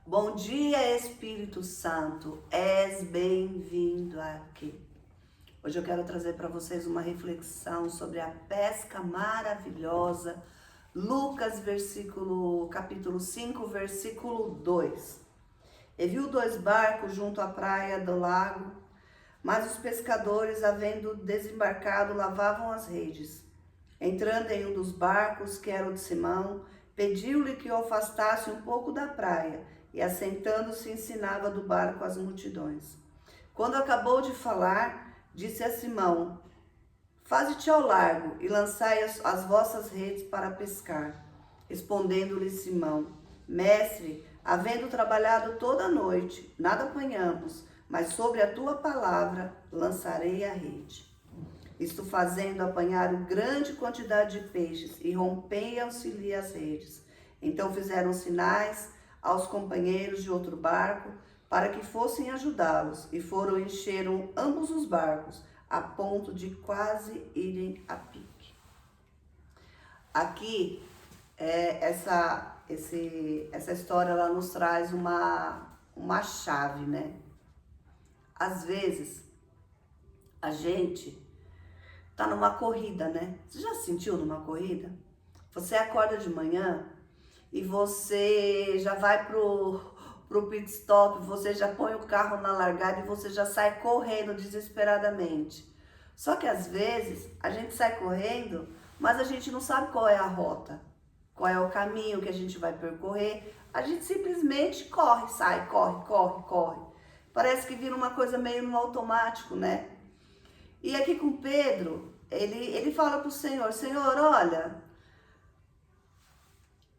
Bom dia, Espírito Santo, és bem-vindo aqui. Hoje eu quero trazer para vocês uma reflexão sobre a pesca maravilhosa, Lucas, capítulo 5, versículo 2. E viu 2 barcos junto à praia do lago, mas os pescadores, havendo desembarcado, lavavam as redes. Entrando em um dos barcos, que era o de Simão, pediu-lhe que o afastasse um pouco da praia, e assentando-se ensinava do barco as multidões. Quando acabou de falar, disse a Simão: Faze-te ao largo e lançai as vossas redes para pescar. Respondendo-lhe Simão: Mestre, havendo trabalhado toda a noite, nada apanhamos, mas sobre a tua palavra lançarei a rede. Isto fazendo, apanharam grande quantidade de peixes e rompiam-se-lhe as redes. Então fizeram sinais aos companheiros de outro barco para que fossem ajudá-los, e foram encheram ambos os barcos, a ponto de quase irem a pique. Aqui, essa história ela nos traz uma chave, né? Às vezes, a gente tá numa corrida, né? Você já se sentiu numa corrida? Você acorda de manhã e você já vai pro pit stop, você já põe o carro na largada e você já sai correndo desesperadamente. Só que às vezes a gente sai correndo, mas a gente não sabe qual é a rota, qual é o caminho que a gente vai percorrer. A gente simplesmente corre, sai, corre. Parece que vira uma coisa meio no automático, né? E aqui com Pedro, ele fala para o Senhor: Senhor, olha,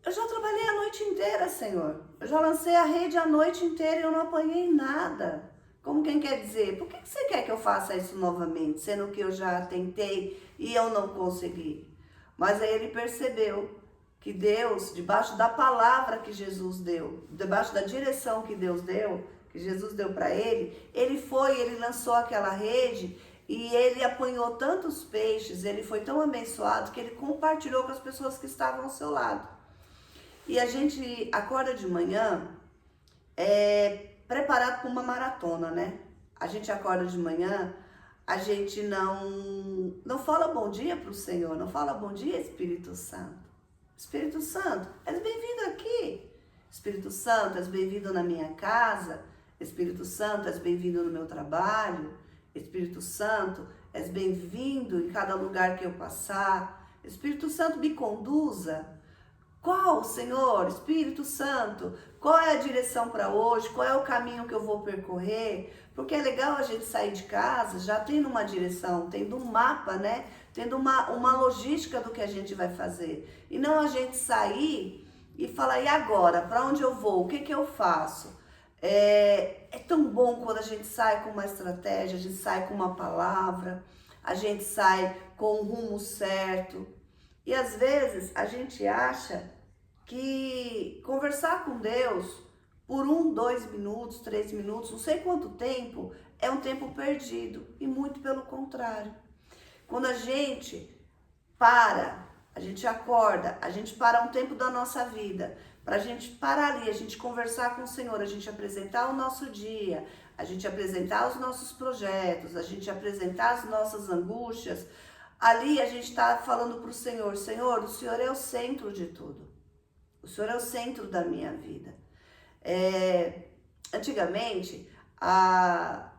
eu já trabalhei a noite inteira, Senhor. Eu já lancei a rede a noite inteira e eu não apanhei nada. Como quem quer dizer, por que você quer que eu faça isso novamente, sendo que eu já tentei e eu não consegui? Mas aí ele percebeu que Deus, debaixo da palavra que Jesus deu, debaixo da direção que Deus deu, que Jesus deu para ele lançou aquela rede e ele apanhou tantos peixes, ele foi tão abençoado que ele compartilhou com as pessoas que estavam ao seu lado. E a gente acorda de manhã preparado para uma maratona, né? A gente acorda de manhã, a gente não fala bom dia para o Senhor, não fala bom dia, Espírito Santo. Espírito Santo, és bem-vindo aqui. Espírito Santo, és bem-vindo na minha casa. Espírito Santo, és bem-vindo no meu trabalho. Espírito Santo, és bem-vindo em cada lugar que eu passar. Espírito Santo, me conduza. Qual, Senhor, Espírito Santo, qual é a direção para hoje? Qual é o caminho que eu vou percorrer? Porque é legal a gente sair de casa já tendo uma direção, tendo um mapa, né? Tendo uma logística do que a gente vai fazer. E não a gente sair e falar: e agora? Para onde eu vou? O que eu faço? É tão bom quando a gente sai com uma estratégia, a gente sai com uma palavra, a gente sai com o rumo certo. E às vezes a gente acha que conversar com Deus por 1, 2 minutos, 3 minutos, não sei quanto tempo, é um tempo perdido. E muito pelo contrário. Quando a gente a gente acorda, a gente para um tempo da nossa vida, para a gente parar ali, a gente conversar com o Senhor, a gente apresentar o nosso dia, a gente apresentar os nossos projetos, a gente apresentar as nossas angústias, ali a gente está falando para o Senhor: Senhor, o Senhor é o centro de tudo. O Senhor é o centro da minha vida. Antigamente, a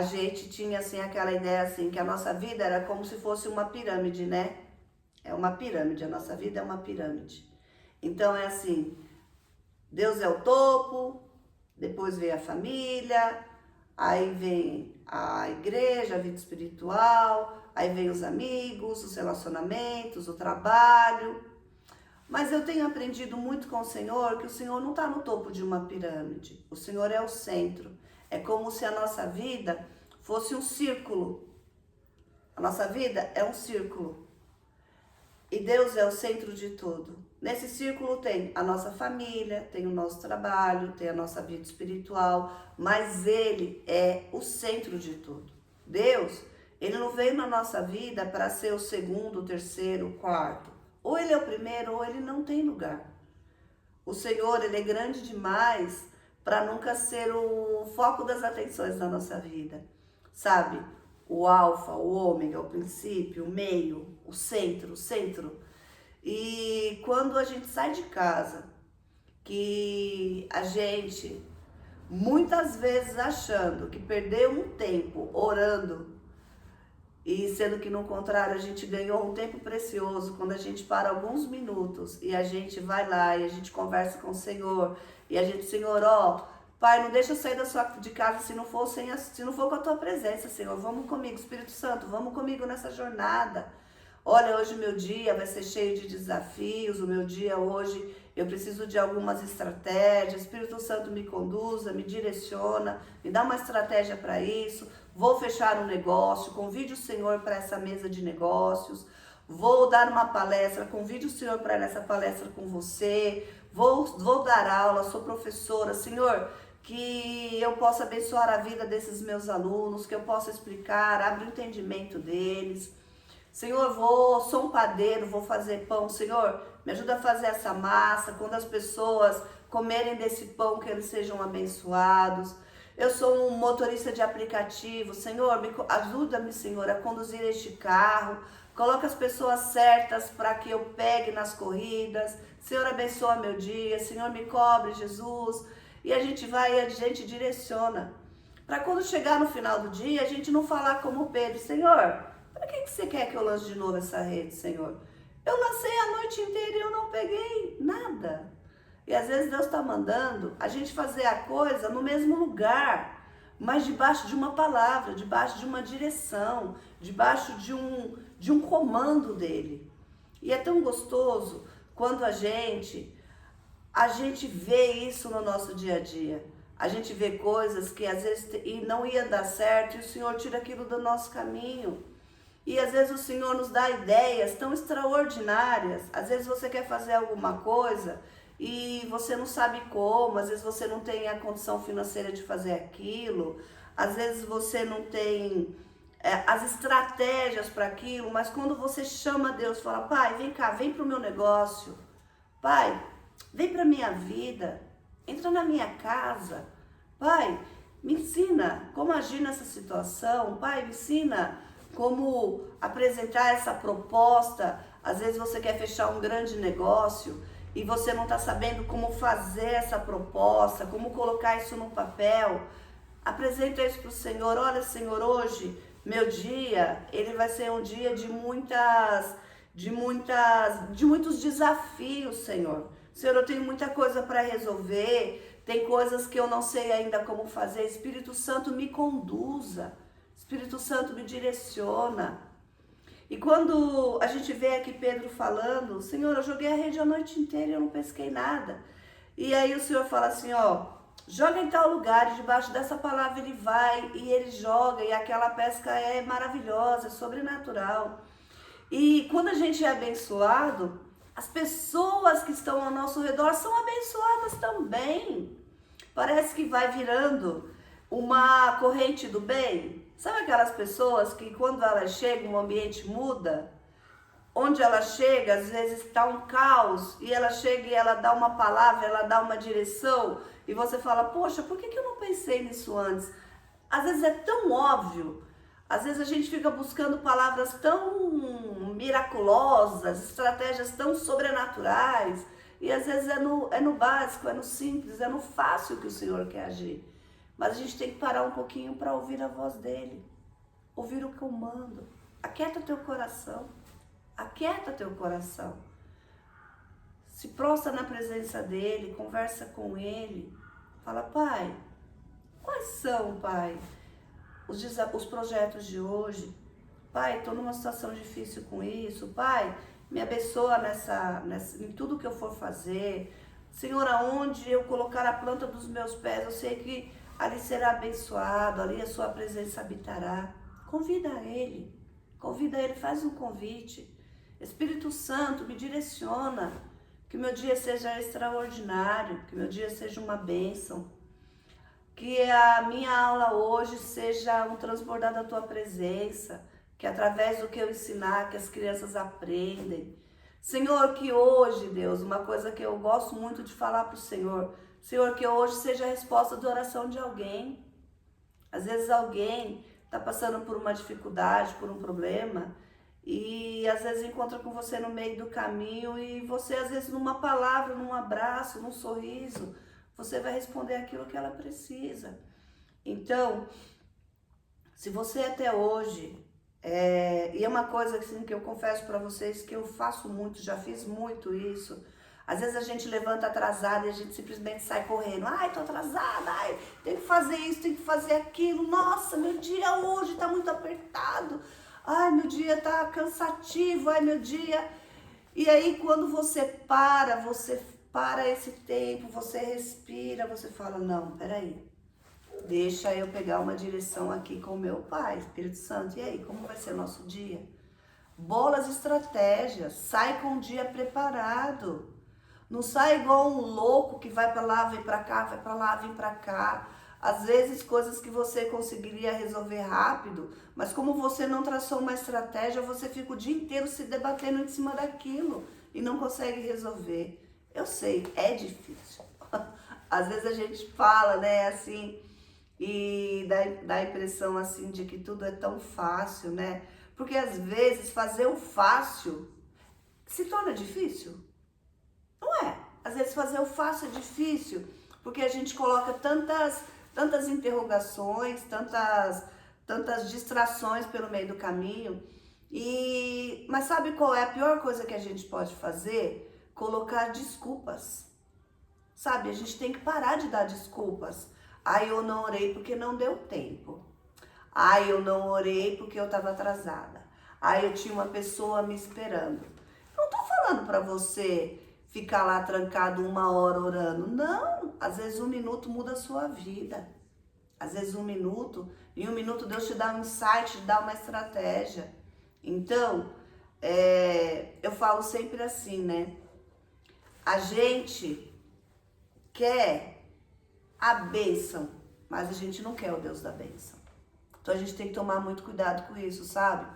gente tinha assim aquela ideia assim que a nossa vida era como se fosse uma pirâmide, né? É uma pirâmide, a nossa vida é uma pirâmide. Então é assim, Deus é o topo, depois vem a família, aí vem a igreja, a vida espiritual, aí vem os amigos, os relacionamentos, o trabalho. Mas eu tenho aprendido muito com o Senhor que o Senhor não está no topo de uma pirâmide. O Senhor é o centro. É como se a nossa vida fosse um círculo. A nossa vida é um círculo. E Deus é o centro de tudo. Nesse círculo tem a nossa família, tem o nosso trabalho, tem a nossa vida espiritual, mas Ele é o centro de tudo. Deus, Ele não veio na nossa vida para ser o segundo, o terceiro, o quarto. Ou Ele é o primeiro ou Ele não tem lugar. O Senhor, Ele é grande demais para nunca ser o foco das atenções da nossa vida, sabe? O alfa, o ômega, o princípio, o meio, o centro, o centro. E quando a gente sai de casa, que a gente muitas vezes achando que perdeu um tempo orando, e sendo que no contrário a gente ganhou um tempo precioso quando a gente para alguns minutos e a gente vai lá e a gente conversa com o Senhor e a gente, Senhor, ó, Pai, não deixa eu sair de casa se não for se não for com a tua presença, Senhor. Vamos comigo, Espírito Santo, vamos comigo nessa jornada. Olha, hoje o meu dia vai ser cheio de desafios, o meu dia hoje eu preciso de algumas estratégias. Espírito Santo me conduza, me direciona, me dá uma estratégia para isso. Vou fechar um negócio, convide o Senhor para essa mesa de negócios. Vou dar uma palestra, convide o Senhor para essa palestra com você. Vou dar aula, sou professora. Senhor, que eu possa abençoar a vida desses meus alunos, que eu possa explicar, abre o entendimento deles. Senhor, sou um padeiro, vou fazer pão. Senhor, me ajuda a fazer essa massa. Quando as pessoas comerem desse pão, que eles sejam abençoados. Eu sou um motorista de aplicativo. Senhor, ajuda-me, Senhor, a conduzir este carro. Coloca as pessoas certas para que eu pegue nas corridas. Senhor, abençoa meu dia. Senhor, me cobre, Jesus. E a gente vai e a gente direciona. Para quando chegar no final do dia, a gente não falar como Pedro. Senhor, para que você quer que eu lance de novo essa rede, Senhor? Eu lancei a noite inteira e eu não peguei nada. E às vezes Deus está mandando a gente fazer a coisa no mesmo lugar, mas debaixo de uma palavra, debaixo de uma direção, debaixo de um comando dele. E é tão gostoso quando a gente vê isso no nosso dia a dia. A gente vê coisas que às vezes não ia dar certo e o Senhor tira aquilo do nosso caminho. E às vezes o Senhor nos dá ideias tão extraordinárias. Às vezes você quer fazer alguma coisa e você não sabe como. Às vezes você não tem a condição financeira de fazer aquilo. Às vezes você não tem as estratégias para aquilo. Mas quando você chama Deus, fala, Pai, vem cá, vem para o meu negócio. Pai, vem para a minha vida. Entra na minha casa. Pai, me ensina como agir nessa situação. Pai, me ensina como apresentar essa proposta. Às vezes você quer fechar um grande negócio e você não está sabendo como fazer essa proposta, como colocar isso no papel. Apresenta isso para o Senhor. Olha, Senhor, hoje, meu dia, ele vai ser um dia de muitos desafios, Senhor. Senhor, eu tenho muita coisa para resolver, tem coisas que eu não sei ainda como fazer. Espírito Santo, me conduza. Espírito Santo me direciona. E quando a gente vê aqui Pedro falando, Senhor, eu joguei a rede a noite inteira e eu não pesquei nada. E aí o Senhor fala assim, ó, joga em tal lugar, e debaixo dessa palavra ele vai e ele joga, e aquela pesca é maravilhosa, é sobrenatural. E quando a gente é abençoado, as pessoas que estão ao nosso redor são abençoadas também. Parece que vai virando uma corrente do bem. Sabe aquelas pessoas que quando elas chegam, o ambiente muda? Onde ela chega, às vezes está um caos, e ela chega e ela dá uma palavra, ela dá uma direção, e você fala, poxa, por que eu não pensei nisso antes? Às vezes é tão óbvio, às vezes a gente fica buscando palavras tão miraculosas, estratégias tão sobrenaturais, e às vezes é no básico, é no simples, é no fácil que o Senhor quer agir. Mas a gente tem que parar um pouquinho para ouvir a voz dele, ouvir o comando. Aquieta teu coração, aquieta teu coração. Se prostra na presença dele, conversa com ele. Fala, Pai, quais são, Pai, os projetos de hoje? Pai, estou numa situação difícil com isso. Pai, me abençoa em tudo que eu for fazer. Senhor, aonde eu colocar a planta dos meus pés, eu sei que ali será abençoado, ali a sua presença habitará. Convida ele, faz um convite. Espírito Santo, me direciona, que meu dia seja extraordinário, que meu dia seja uma bênção. Que a minha aula hoje seja um transbordar da tua presença, que através do que eu ensinar, que as crianças aprendem. Senhor, que hoje, Deus, uma coisa que eu gosto muito de falar para o Senhor, Senhor, que hoje seja a resposta de oração de alguém. Às vezes alguém está passando por uma dificuldade, por um problema, e às vezes encontra com você no meio do caminho e você, às vezes, numa palavra, num abraço, num sorriso, você vai responder aquilo que ela precisa. Então, se você até hoje, e é uma coisa assim, que eu confesso para vocês que eu faço muito, já fiz muito isso. Às vezes a gente levanta atrasado e a gente simplesmente sai correndo. Ai, tô atrasada, ai, tem que fazer isso, tem que fazer aquilo. Nossa, meu dia hoje tá muito apertado. Ai, meu dia tá cansativo, ai, meu dia... E aí, quando você para esse tempo, você respira, você fala, não, peraí. Deixa eu pegar uma direção aqui com o meu Pai, Espírito Santo. E aí, como vai ser o nosso dia? Bola as estratégias, sai com o dia preparado. Não sai igual um louco que vai para lá, vem para cá, vai para lá, vem para cá. Às vezes coisas que você conseguiria resolver rápido, mas como você não traçou uma estratégia, você fica o dia inteiro se debatendo em cima daquilo e não consegue resolver. Eu sei, é difícil. Às vezes a gente fala, né, assim, e dá a impressão assim de que tudo é tão fácil, né? Porque às vezes fazer o fácil se torna difícil. Não é? Às vezes fazer o fácil é difícil, porque a gente coloca tantas interrogações, tantas distrações pelo meio do caminho. Mas sabe qual é a pior coisa que a gente pode fazer? Colocar desculpas. Sabe, a gente tem que parar de dar desculpas. Ai, eu não orei porque não deu tempo. Ai, eu não orei porque eu estava atrasada. Ai, eu tinha uma pessoa me esperando. Eu não tô falando para você ficar lá trancado 1 hora orando. Não, às vezes 1 minuto muda a sua vida. Às vezes em 1 minuto Deus te dá um insight, te dá uma estratégia. Então, eu falo sempre assim, né? A gente quer a bênção, mas a gente não quer o Deus da bênção. Então a gente tem que tomar muito cuidado com isso, sabe?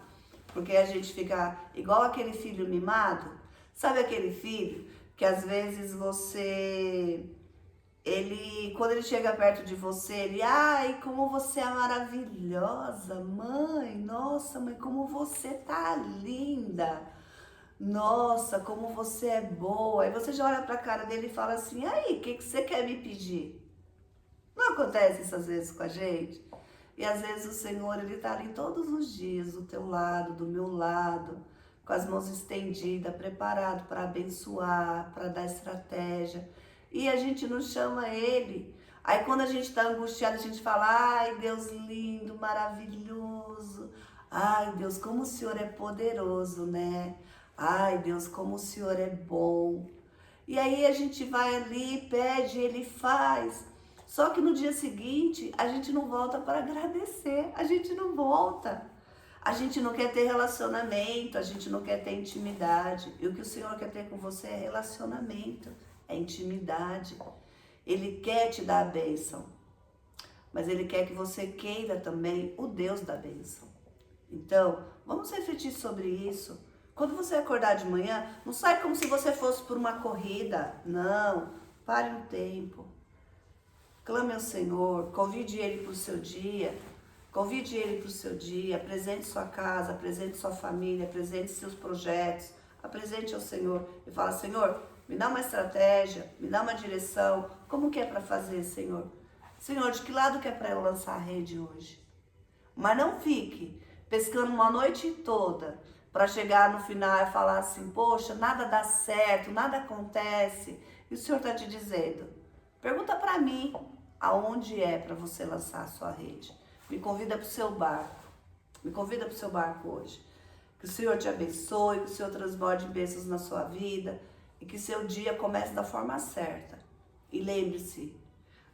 Porque a gente fica igual aquele filho mimado. Sabe aquele filho que às vezes quando ele chega perto de você, ai, como você é maravilhosa, mãe, nossa, mãe, como você tá linda, nossa, como você é boa. Aí você já olha pra cara dele e fala assim, aí, o que você quer me pedir? Não acontece isso às vezes com a gente? E às vezes o Senhor, Ele tá ali todos os dias, do teu lado, do meu lado, com as mãos estendidas, preparado para abençoar, para dar estratégia. E a gente não chama Ele. Aí quando a gente está angustiado, a gente fala, ai, Deus lindo, maravilhoso. Ai, Deus, como o Senhor é poderoso, né? Ai, Deus, como o Senhor é bom. E aí a gente vai ali, pede, Ele faz. Só que no dia seguinte, a gente não volta para agradecer, a gente não volta. A gente não quer ter relacionamento, a gente não quer ter intimidade. E o que o Senhor quer ter com você é relacionamento, é intimidade. Ele quer te dar a bênção, mas Ele quer que você queira também o Deus da bênção. Então, vamos refletir sobre isso. Quando você acordar de manhã, não sai como se você fosse por uma corrida. Não, pare um tempo. Clame ao Senhor, convide Ele para o seu dia, apresente sua casa, apresente sua família, apresente seus projetos, apresente ao Senhor e fala, Senhor, me dá uma estratégia, me dá uma direção, como que é para fazer, Senhor? Senhor, de que lado que é para eu lançar a rede hoje? Mas não fique pescando uma noite toda para chegar no final e falar assim, poxa, nada dá certo, nada acontece, e o Senhor está te dizendo, pergunta para mim aonde é para você lançar a sua rede. Me convida para o seu barco. Me convida para o seu barco hoje. Que o Senhor te abençoe, que o Senhor transborde bênçãos na sua vida e que seu dia comece da forma certa. E lembre-se,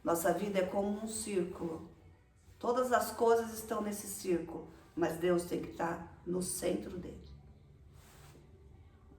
nossa vida é como um círculo. Todas as coisas estão nesse círculo, mas Deus tem que estar no centro dele.